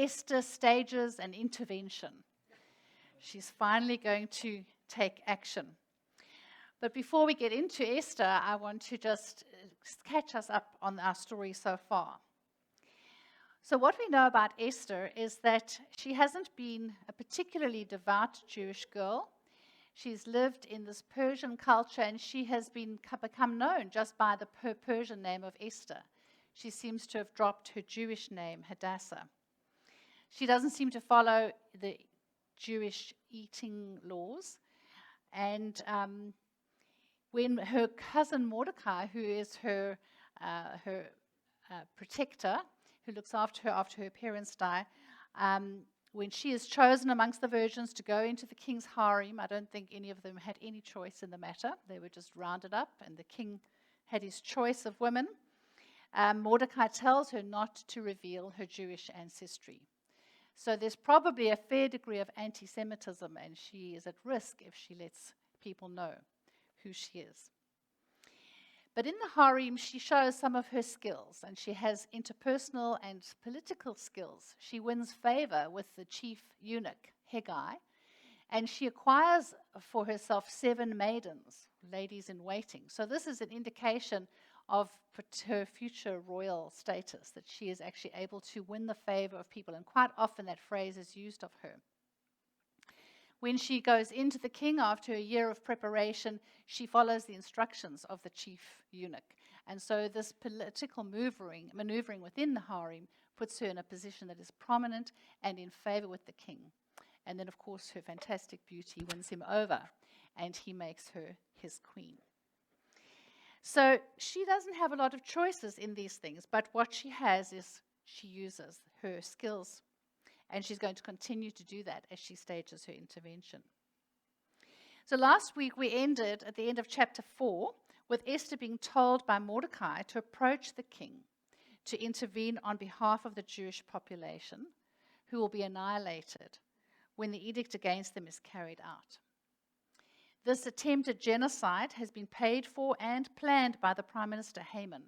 Esther stages an intervention. She's finally going to take action. But before we get into Esther, I want to just catch us up on our story so far. So what we know about Esther is that she hasn't been a particularly devout Jewish girl. She's lived in this Persian culture, and she has become known just by the Persian name of Esther. She seems to have dropped her Jewish name, Hadassah. She doesn't seem to follow the Jewish eating laws. And when her cousin Mordecai, who is her protector, who looks after her parents die, when she is chosen amongst the virgins to go into the king's harem, I don't think any of them had any choice in the matter. They were just rounded up, and the king had his choice of women. Mordecai tells her not to reveal her Jewish ancestry. So there's probably a fair degree of anti-Semitism, and she is at risk if she lets people know who she is. But in the harem, she shows some of her skills, and she has interpersonal and political skills. She wins favor with the chief eunuch, Hegai, and she acquires for herself 7 maidens, ladies in waiting. So this is an indication of her future royal status, that she is actually able to win the favor of people, and quite often that phrase is used of her. When she goes into the king after a year of preparation, she follows the instructions of the chief eunuch. And so this political maneuvering within the harem puts her in a position that is prominent and in favor with the king. And then, of course, her fantastic beauty wins him over, and he makes her his queen. So she doesn't have a lot of choices in these things, but what she has is she uses her skills. And she's going to continue to do that as she stages her intervention. So last week we ended at the end of chapter 4 with Esther being told by Mordecai to approach the king to intervene on behalf of the Jewish population, who will be annihilated when the edict against them is carried out. This attempted genocide has been paid for and planned by the Prime Minister Haman,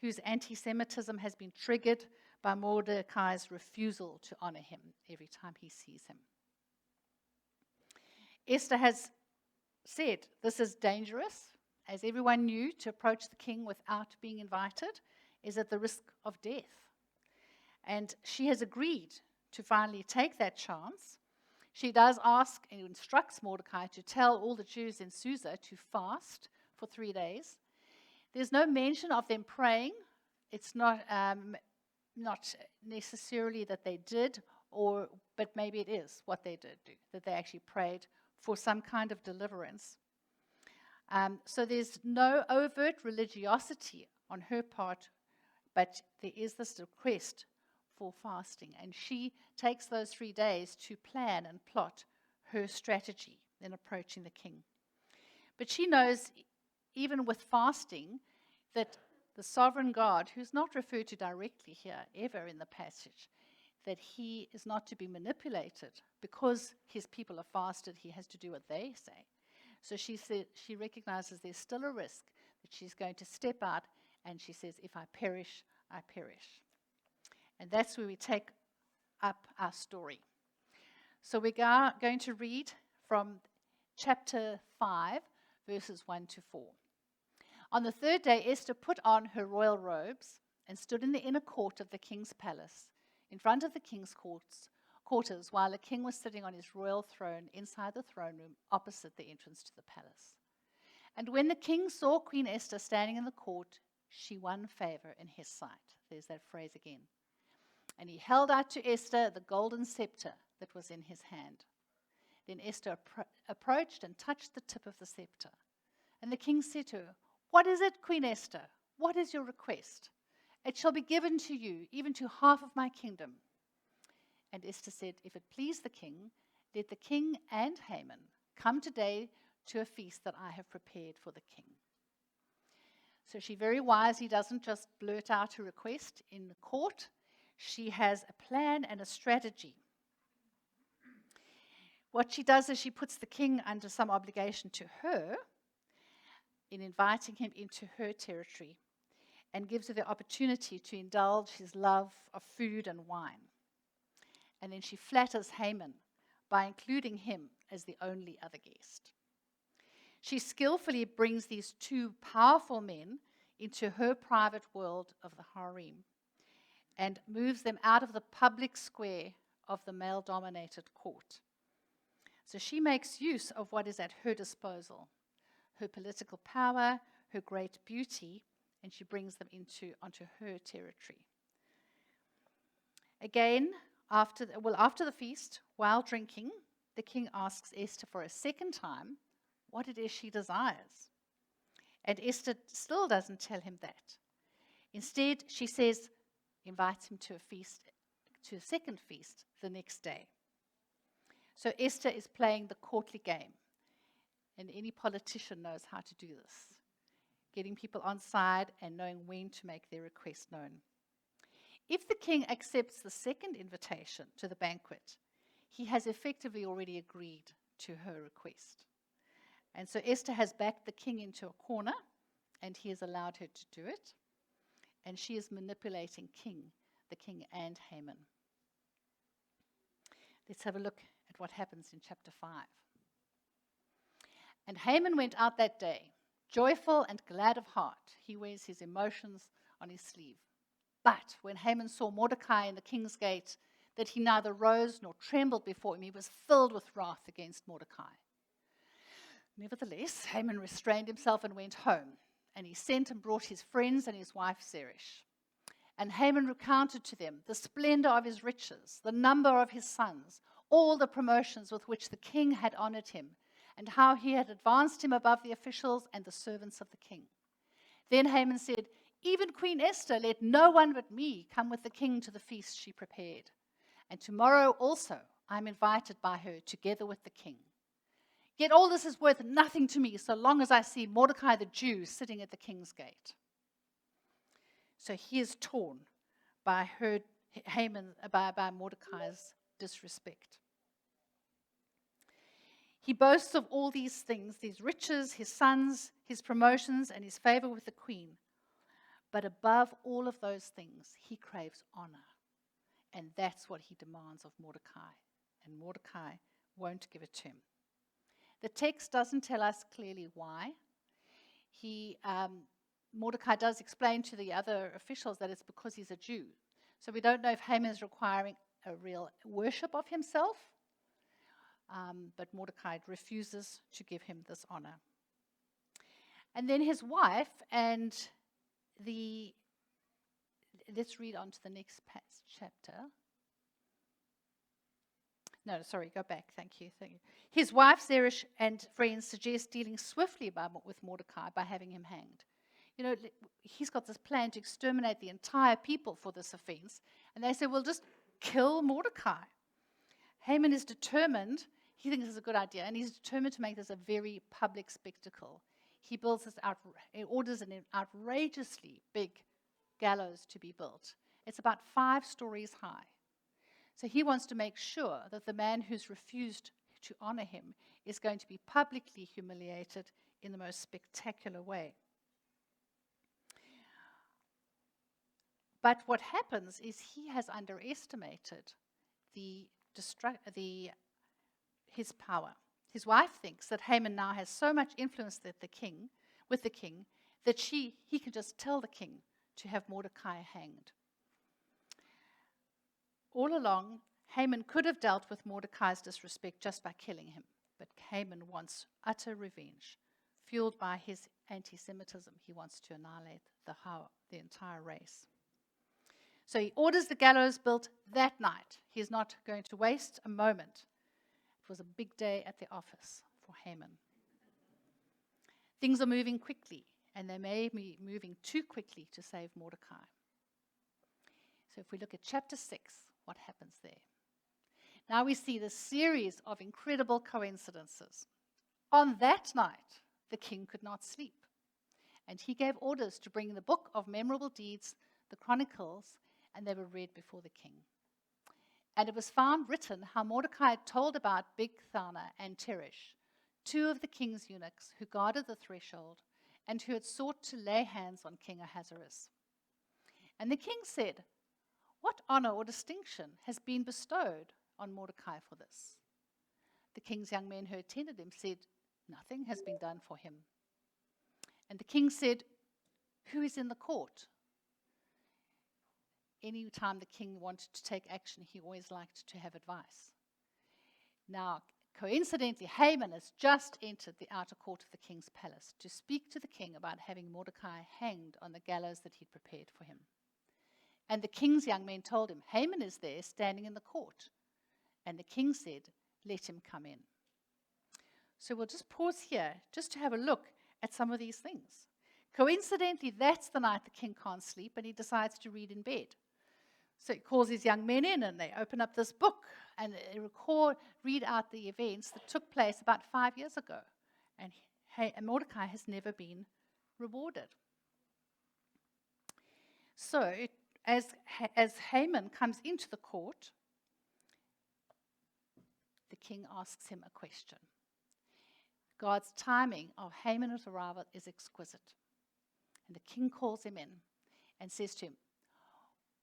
whose anti-Semitism has been triggered by Mordecai's refusal to honor him every time he sees him. Esther has said this is dangerous, as everyone knew to approach the king without being invited is at the risk of death. And she has agreed to finally take that chance. She does ask and instructs Mordecai to tell all the Jews in Susa to fast for 3 days. There's no mention of them praying. It's not necessarily that they did, but maybe it is what they did do, that they actually prayed for some kind of deliverance. So there's no overt religiosity on her part, but there is this request for fasting. And she takes those 3 days to plan and plot her strategy in approaching the king. But she knows, even with fasting, that the sovereign God, who's not referred to directly here ever in the passage, that he is not to be manipulated. Because his people have fasted, he has to do what they say. So she recognizes there's still a risk that she's going to step out, and she says, if I perish, I perish. And that's where we take up our story. So we are going to read from chapter 5, verses 1 to 4. On the 3rd day, Esther put on her royal robes and stood in the inner court of the king's palace, in front of the king's quarters, while the king was sitting on his royal throne inside the throne room opposite the entrance to the palace. And when the king saw Queen Esther standing in the court, she won favor in his sight. There's that phrase again. And he held out to Esther the golden scepter that was in his hand. Then Esther approached and touched the tip of the scepter. And the king said to her, "What is it, Queen Esther? What is your request? It shall be given to you, even to half of my kingdom." And Esther said, "If it please the king, let the king and Haman come today to a feast that I have prepared for the king." So she very wisely doesn't just blurt out her request in the court. She has a plan and a strategy. What she does is she puts the king under some obligation to her in inviting him into her territory, and gives her the opportunity to indulge his love of food and wine. And then she flatters Haman by including him as the only other guest. She skillfully brings these two powerful men into her private world of the harem and moves them out of the public square of the male-dominated court. So she makes use of what is at her disposal, her political power, her great beauty, and she brings them onto her territory. Again, after the feast, while drinking, the king asks Esther for a second time what it is she desires. And Esther still doesn't tell him that. Instead, she says, invites him to a second feast the next day. So Esther is playing the courtly game. And any politician knows how to do this. Getting people on side and knowing when to make their request known. If the king accepts the second invitation to the banquet, he has effectively already agreed to her request. And so Esther has backed the king into a corner, and he has allowed her to do it. And she is manipulating the king and Haman. Let's have a look at what happens in chapter 5. And Haman went out that day, joyful and glad of heart. He wears his emotions on his sleeve. But when Haman saw Mordecai in the king's gate, that he neither rose nor trembled before him, he was filled with wrath against Mordecai. Nevertheless, Haman restrained himself and went home, and he sent and brought his friends and his wife Zeresh. And Haman recounted to them the splendor of his riches, the number of his sons, all the promotions with which the king had honored him, and how he had advanced him above the officials and the servants of the king. Then Haman said, "Even Queen Esther, let no one but me come with the king to the feast she prepared. And tomorrow also I am invited by her together with the king. Yet all this is worth nothing to me so long as I see Mordecai the Jew sitting at the king's gate." So he is torn by by Mordecai's disrespect. He boasts of all these things, these riches, his sons, his promotions, and his favor with the queen. But above all of those things, he craves honor. And that's what he demands of Mordecai. And Mordecai won't give it to him. The text doesn't tell us clearly why. Mordecai does explain to the other officials that it's because he's a Jew. So we don't know if Haman is requiring a real worship of himself, but Mordecai refuses to give him this honor. And then his wife let's read on to the next chapter. No, sorry, go back. Thank you. His wife, Zeresh, and friends suggest dealing swiftly with Mordecai by having him hanged. You know, he's got this plan to exterminate the entire people for this offense. And they say, well, just kill Mordecai. Haman is determined. He thinks this is a good idea. And he's determined to make this a very public spectacle. He orders an outrageously big gallows to be built. It's about 5 stories high. So he wants to make sure that the man who's refused to honor him is going to be publicly humiliated in the most spectacular way. But what happens is he has underestimated his power. His wife thinks that Haman now has so much influence with the king, that he can just tell the king to have Mordecai hanged. All along, Haman could have dealt with Mordecai's disrespect just by killing him, but Haman wants utter revenge. Fueled by his anti-Semitism, he wants to annihilate the entire race. So he orders the gallows built that night. He is not going to waste a moment. It was a big day at the office for Haman. Things are moving quickly, and they may be moving too quickly to save Mordecai. So if we look at chapter 6, what happens there? Now we see the series of incredible coincidences. On that night, the king could not sleep, and he gave orders to bring the book of memorable deeds, the Chronicles, and they were read before the king. And it was found written how Mordecai had told about Bigthana and Teresh, 2 of the king's eunuchs who guarded the threshold and who had sought to lay hands on King Ahasuerus. And the king said, What honor or distinction has been bestowed on Mordecai for this? The king's young men who attended him said, nothing has been done for him. And the king said, who is in the court? Any time the king wanted to take action, he always liked to have advice. Now, coincidentally, Haman has just entered the outer court of the king's palace to speak to the king about having Mordecai hanged on the gallows that he'd prepared for him. And the king's young men told him, Haman is there standing in the court. And the king said, let him come in. So we'll just pause here just to have a look at some of these things. Coincidentally, that's the night the king can't sleep and he decides to read in bed. So he calls his young men in and they open up this book and they read out the events that took place about 5 years ago. And Mordecai has never been rewarded. So as Haman comes into the court, the king asks him a question. God's timing of Haman's arrival is exquisite. And the king calls him in and says to him,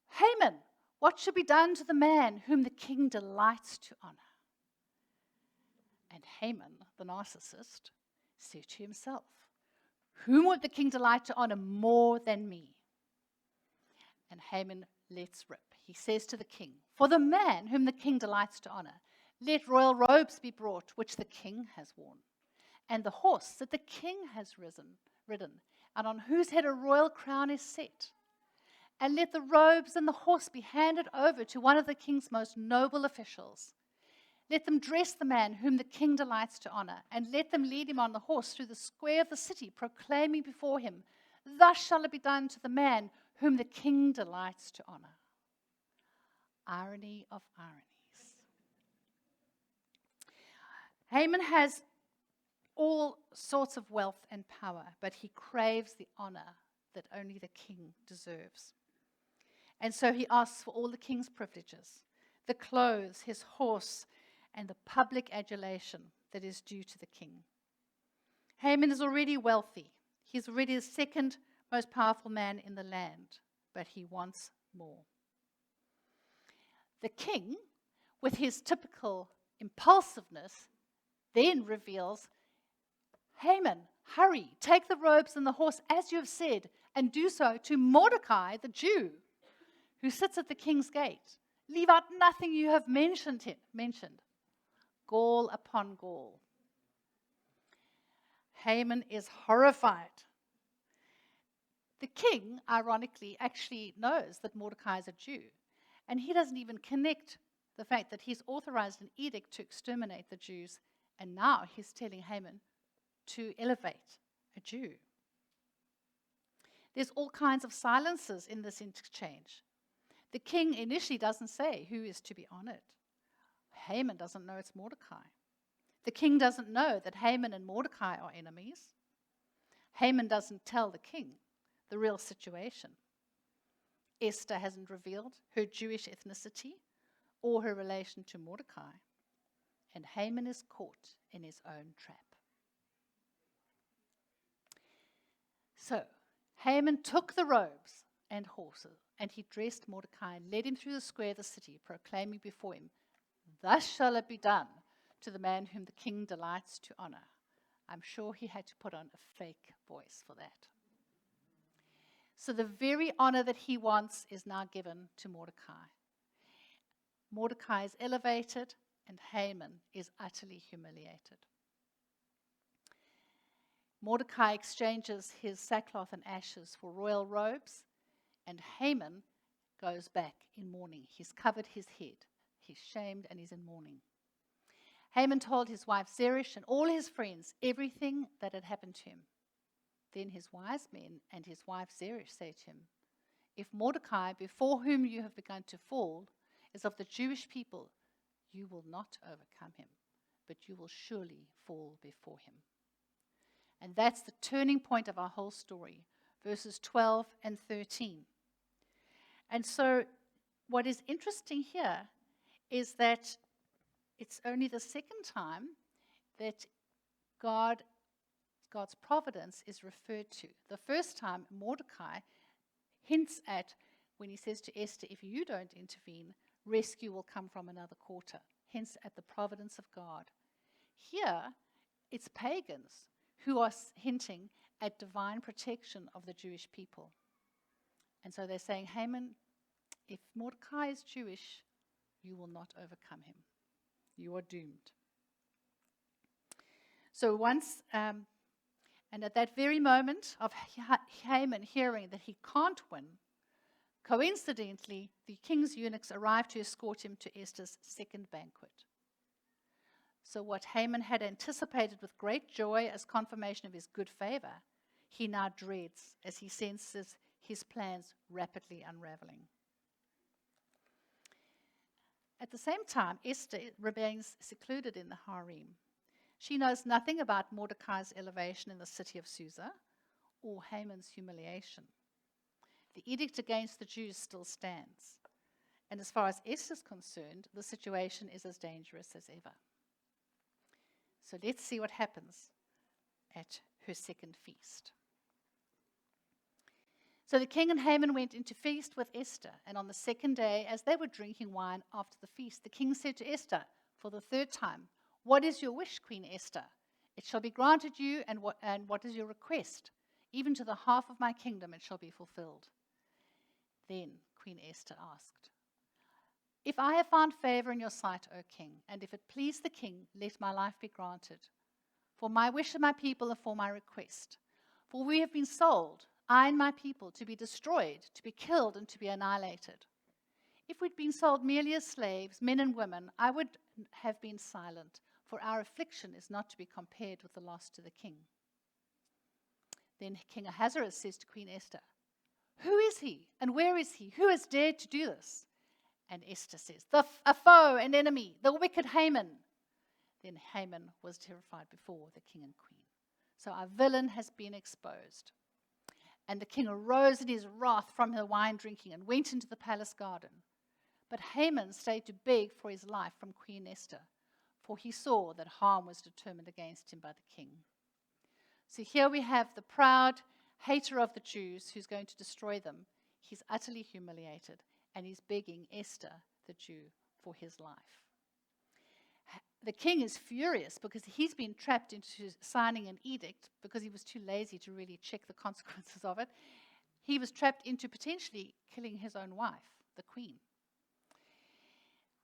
Haman, what should be done to the man whom the king delights to honor? And Haman, the narcissist, said to himself, whom would the king delight to honor more than me? And Haman lets rip. He says to the king, for the man whom the king delights to honor, let royal robes be brought, which the king has worn, and the horse that the king has ridden, and on whose head a royal crown is set. And let the robes and the horse be handed over to one of the king's most noble officials. Let them dress the man whom the king delights to honor, and let them lead him on the horse through the square of the city, proclaiming before him, thus shall it be done to the man whom the king delights to honor. Irony of ironies. Haman has all sorts of wealth and power, but he craves the honor that only the king deserves. And so he asks for all the king's privileges, the clothes, his horse, and the public adulation that is due to the king. Haman is already wealthy. He's already the second most powerful man in the land, but he wants more. The king, with his typical impulsiveness, then reveals, Haman, hurry, take the robes and the horse as you have said, and do so to Mordecai, the Jew, who sits at the king's gate. Leave out nothing you have mentioned. Gall upon gall. Haman is horrified. The king, ironically, actually knows that Mordecai is a Jew, and he doesn't even connect the fact that he's authorized an edict to exterminate the Jews, and now he's telling Haman to elevate a Jew. There's all kinds of silences in this exchange. The king initially doesn't say who is to be honored. Haman doesn't know it's Mordecai. The king doesn't know that Haman and Mordecai are enemies. Haman doesn't tell the king the real situation. Esther hasn't revealed her Jewish ethnicity or her relation to Mordecai. And Haman is caught in his own trap. So, Haman took the robes and horses, and he dressed Mordecai and led him through the square of the city, proclaiming before him, thus shall it be done to the man whom the king delights to honor. I'm sure he had to put on a fake voice for that. So the very honor that he wants is now given to Mordecai. Mordecai is elevated, and Haman is utterly humiliated. Mordecai exchanges his sackcloth and ashes for royal robes, and Haman goes back in mourning. He's covered his head. He's shamed and he's in mourning. Haman told his wife Zeresh and all his friends everything that had happened to him. Then his wise men and his wife Zeresh say to him, if Mordecai, before whom you have begun to fall, is of the Jewish people, you will not overcome him, but you will surely fall before him. And that's the turning point of our whole story, verses 12 and 13. And so what is interesting here is that it's only the second time that God's providence is referred to. The first time, Mordecai hints at when he says to Esther, if you don't intervene, rescue will come from another quarter, hence at the providence of God. Here, it's pagans who are hinting at divine protection of the Jewish people. And so they're saying, Haman, if Mordecai is Jewish, you will not overcome him. You are doomed. So and at that very moment of Haman hearing that he can't win, coincidentally, the king's eunuchs arrived to escort him to Esther's second banquet. So what Haman had anticipated with great joy as confirmation of his good favor, he now dreads as he senses his plans rapidly unraveling. At the same time, Esther remains secluded in the harem. She knows nothing about Mordecai's elevation in the city of Susa or Haman's humiliation. The edict against the Jews still stands. And as far as Esther's concerned, the situation is as dangerous as ever. So let's see what happens at her second feast. So the king and Haman went into feast with Esther, and on the second day, as they were drinking wine after the feast, the king said to Esther for the third time, "What is your wish, Queen Esther? It shall be granted you, and what is your request? Even to the half of my kingdom it shall be fulfilled." Then Queen Esther asked, "If I have found favor in your sight, O king, and if it please the king, let my life be granted. For my wish of my people and for my request. For we have been sold, I and my people, to be destroyed, to be killed, and to be annihilated. If we'd been sold merely as slaves, men and women, I would have been silent, for our affliction is not to be compared with the loss to the king." Then King Ahasuerus says to Queen Esther, "Who is he, and where is he? Who has dared to do this?" And Esther says, "A foe, an enemy, the wicked Haman." Then Haman was terrified before the king and queen. So our villain has been exposed. And the king arose in his wrath from the wine drinking and went into the palace garden. But Haman stayed to beg for his life from Queen Esther, for he saw that harm was determined against him by the king. So here we have the proud hater of the Jews who's going to destroy them. He's utterly humiliated, and he's begging Esther, the Jew, for his life. The king is furious because he's been trapped into signing an edict because he was too lazy to really check the consequences of it. He was trapped into potentially killing his own wife, the queen.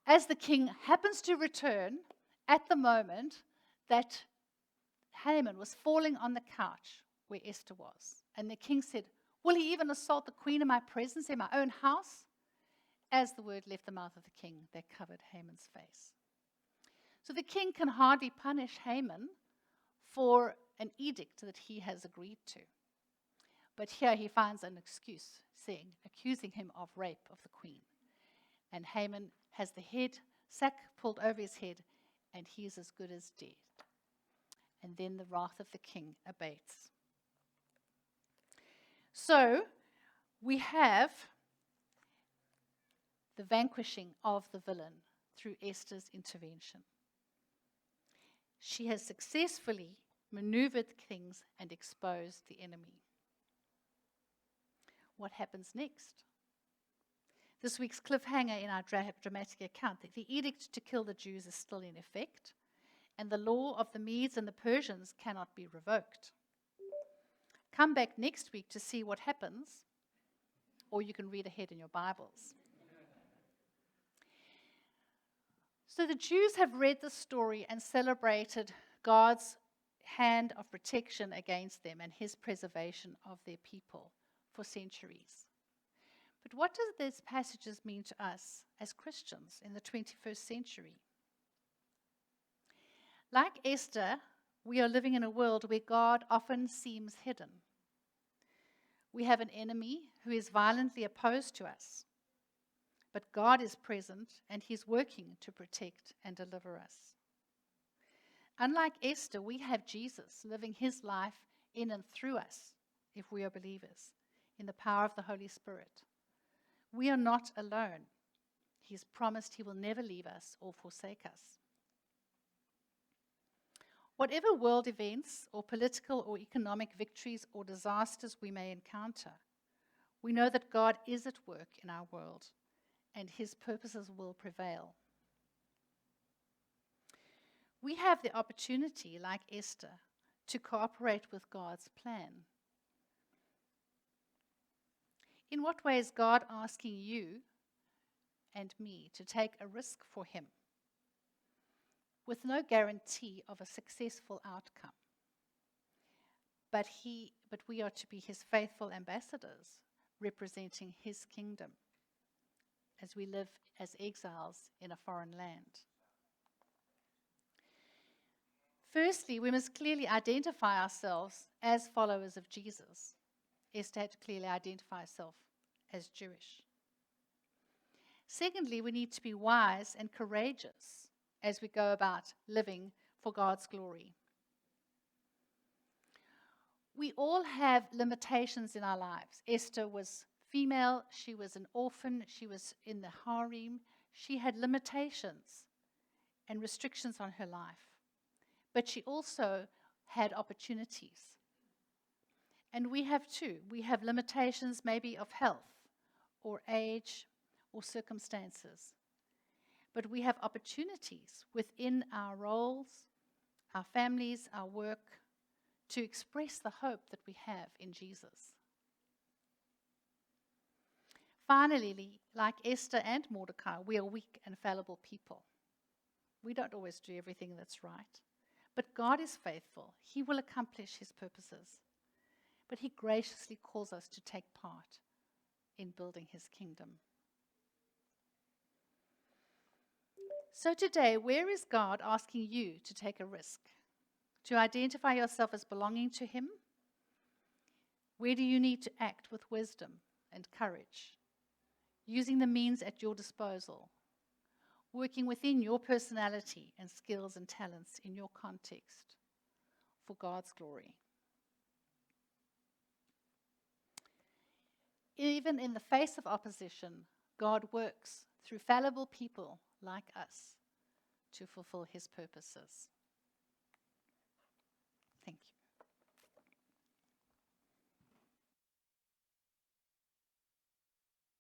As the king happens to return at the moment that Haman was falling on the couch where Esther was, and the king said, "Will he even assault the queen in my presence, in my own house?" As the word left the mouth of the king, they covered Haman's face. So the king can hardly punish Haman for an edict that he has agreed to. But here he finds an excuse, accusing him of rape of the queen. And Haman has the sack pulled over his head, and he is as good as dead. And then the wrath of the king abates. So we have the vanquishing of the villain through Esther's intervention. She has successfully maneuvered things and exposed the enemy. What happens next? This week's cliffhanger in our dramatic account, the edict to kill the Jews is still in effect, and the law of the Medes and the Persians cannot be revoked. Come back next week to see what happens, or you can read ahead in your Bibles. So the Jews have read the story and celebrated God's hand of protection against them and his preservation of their people for centuries. But what do these passages mean to us as Christians in the 21st century? Like Esther, we are living in a world where God often seems hidden. We have an enemy who is violently opposed to us. But God is present, and he's working to protect and deliver us. Unlike Esther, we have Jesus living his life in and through us, if we are believers, in the power of the Holy Spirit. We are not alone. He's promised he will never leave us or forsake us. Whatever world events or political or economic victories or disasters we may encounter, We know that God is at work in our world, and his purposes will prevail. We have the opportunity, like Esther, to cooperate with God's plan. In what way is God asking you and me to take a risk for him, with no guarantee of a successful outcome? But we are to be his faithful ambassadors, representing his kingdom as we live as exiles in a foreign land. Firstly, we must clearly identify ourselves as followers of Jesus. Esther had to clearly identify herself as Jewish. Secondly, we need to be wise and courageous as we go about living for God's glory. We all have limitations in our lives. Esther was female, she was an orphan, she was in the harem. She had limitations and restrictions on her life. But she also had opportunities. And we have too. We have limitations maybe of health or age or circumstances. But we have opportunities within our roles, our families, our work, to express the hope that we have in Jesus. Finally, like Esther and Mordecai, we are weak and fallible people. We don't always do everything that's right. But God is faithful. He will accomplish his purposes. But he graciously calls us to take part in building his kingdom. So today, where is God asking you to take a risk? To identify yourself as belonging to him? Where do you need to act with wisdom and courage? Using the means at your disposal, working within your personality and skills and talents in your context for God's glory. Even in the face of opposition, God works through fallible people like us to fulfill his purposes.